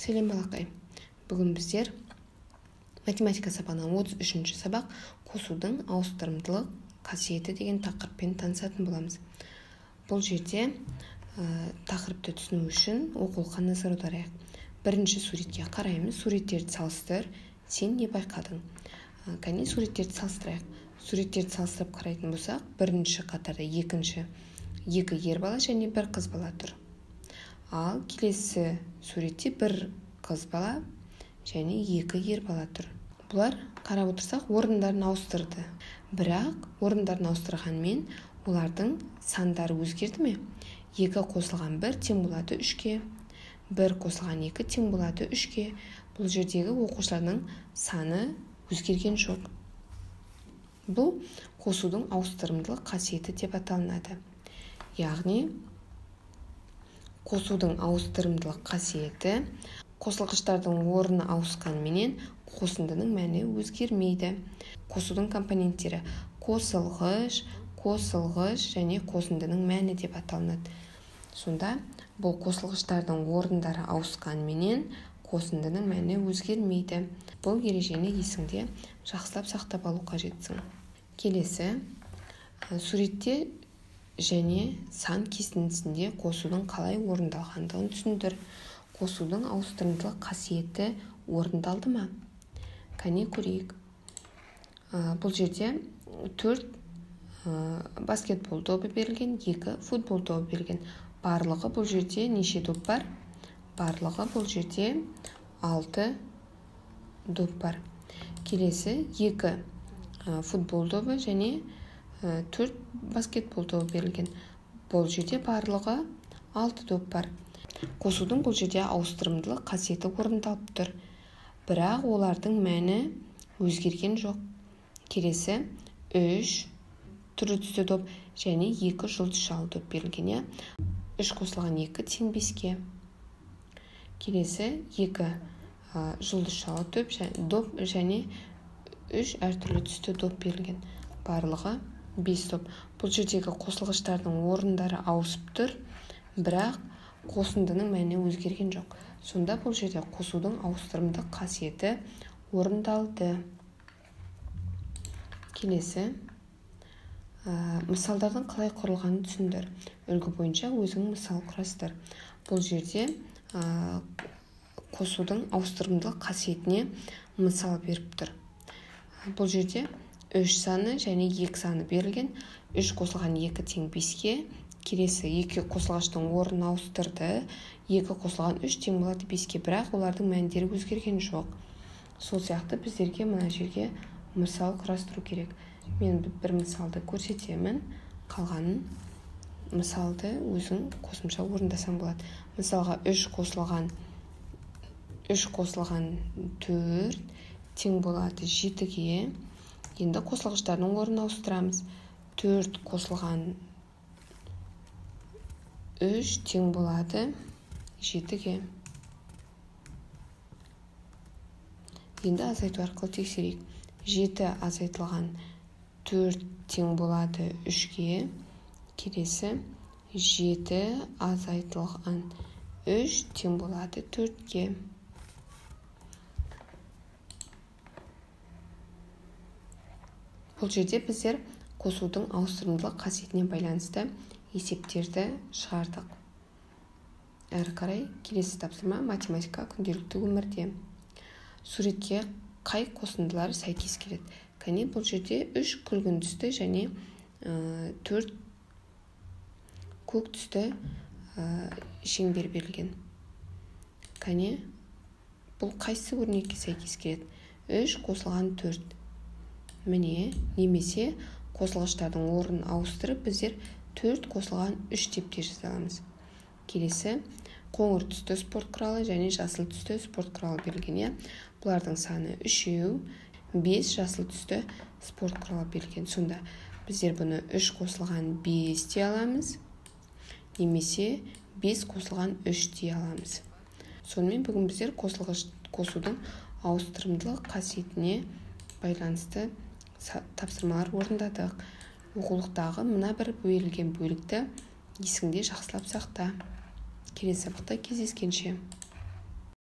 Сәлем балақай. Бүгін біздер математика сабағынан 33-ші сабақ қосудың ауыстырымдылық қасиеті деген тақырыппен танысатын боламыз. Бұл жерде тақырыпты түсіну үшін оқулыққа назар аударайық. Бірінші суретке қараймыз. Суреттерді салыстыр. Сен не байқадың? Кәне суреттерді салыстырайық. Суреттерді салыстырып қарайтын болсақ, бірінші қатарда екі ер бала және бір қыз бала тұр. Ал келесі суретте бір қыз бала және екі ер бала тұр. Бұлар қарап отырсақ орындарын ауыстырды. Бірақ орындарын ауыстырғанмен олардың сандары өзгерді ме? 2 қосылған 1 тең болады 3-ке. 1 қосылған 2 тең болады 3-ке. Бұл жердегі оқушылардың саны өзгерген жоқ. Бұл қосудың ауыстырымдылық қасиеті деп аталынады. Яғни қосудың ауыстырымдылық қасиеті қосылғыштардың орны ауысқанменен қосындының мәні өзгермейді. Қосудың компоненттері қосылғыш және қосындының мәні деп аталынады. Сонда бұл қосылғыштардың орындары ауысқанменен қосындының мәні өзгермейді. Бұл ережені есіңде жақсылап сақтап алу қажетсің. Келесі суретте және сан кесіндісінде қосудың қалай орындалғандығын түсіндір. Қосудың ауыстырымдылық қасиеті орындалды ма? Кәне көрейік. Бұл жерде 4 баскетбол добы берілген, 2 футбол добы берілген. Барлығы бұл жерде неше доп бар? Барлығы бұл жерде 6 доп бар. Келесі 2 футбол добы және 4 баскетбол добы берілген. Бұл жерде барлығы 6 доп бар. Қосудың бұл жерде ауыстырымдылық қасиеті орындалып тұр. Бірақ олардың мәні өзгерген жоқ. Келесі 3 түрлі түсті доп және 2 жұлдызшалы доп берілген. 3 қосылған 2 тең 5-ке. Келесі 2 жұлдызшалы доп және 3 әртүрлі түсті доп берілген. Барлығы 5 доп. Бұл жердегі қосылғыштардың орындары ауысып тұр, бірақ қосындының мәні өзгерген жоқ. Сонда бұл жерде қосудың ауыстырымдық қасиеті орындалды. Келесі мысалдардың қалай құрылғанын түсіндір. Үлгі бойынша өзің мысал құрастыр. Бұл жерде қосудың ауыстырымдылық қасиетіне мысал беріп тұр. Бұл жерде 3 саны және 2 саны берілген. 3 қосылған 2 тең 5-ке. Келесі 2 қосылғыштың орнын ауыстырды. 2 қосылған 3 тең болады 5-ке. Бірақ олардың мәндері өзгерген жоқ. Сол сияқты біздерге мына жерге мысал құрастыру керек. Мен бір мысалды көрсетемін. Қалғанын мысалды өзің қосымша орындасаң болады. Мысалға 3 қосылған 4 тең болады 7-ге. Енді қосылғыштардың орнын ауыстырамыз. 4 қосылған 3 тең болады 7-ге. Енді азайту арқылы тексерейік. 7 азайтылған 4 тең болады 3-ге. Келесі 7 азайтылған 3 тең болады 4-ге. Бұл жерде біздер қосудың ауыстырымдылық қасиетіне байланысты есептерді шығардық. Әрі қарай келесі тапсырма математика күнделікті өмірде. Суретке қай қосындылар сәйкес келеді? Кәне бұл жерде 3 күлгін түсті және 4 көк түсті шеңбер берілген. Кәне бұл қайсы өрнекке сәйкес келеді? 3 қосылған 4. Міне, немесе қосылғыштардың орнын ауыстырып, біздер 4 қосылған 3 деп те жазамыз. Келесі қоңыр түсті спорт құралы және жасыл түсті спорт құралы берілген. Бұлардың саны 3, 5 жасыл түсті спорт құралы берілген. Сонда біздер бұны 3 қосылған 5 де аламыз, немесе 5 қосылған 3 де аламыз. Сонымен бүгін біздер қосудың ауыстырымдылық қасиетіне байланысты тапсырмалар орындадық. Оқулықтағы мына бір берілген бөлікті есіңде жақсылап сақта. Келесі сабақта кездескенше.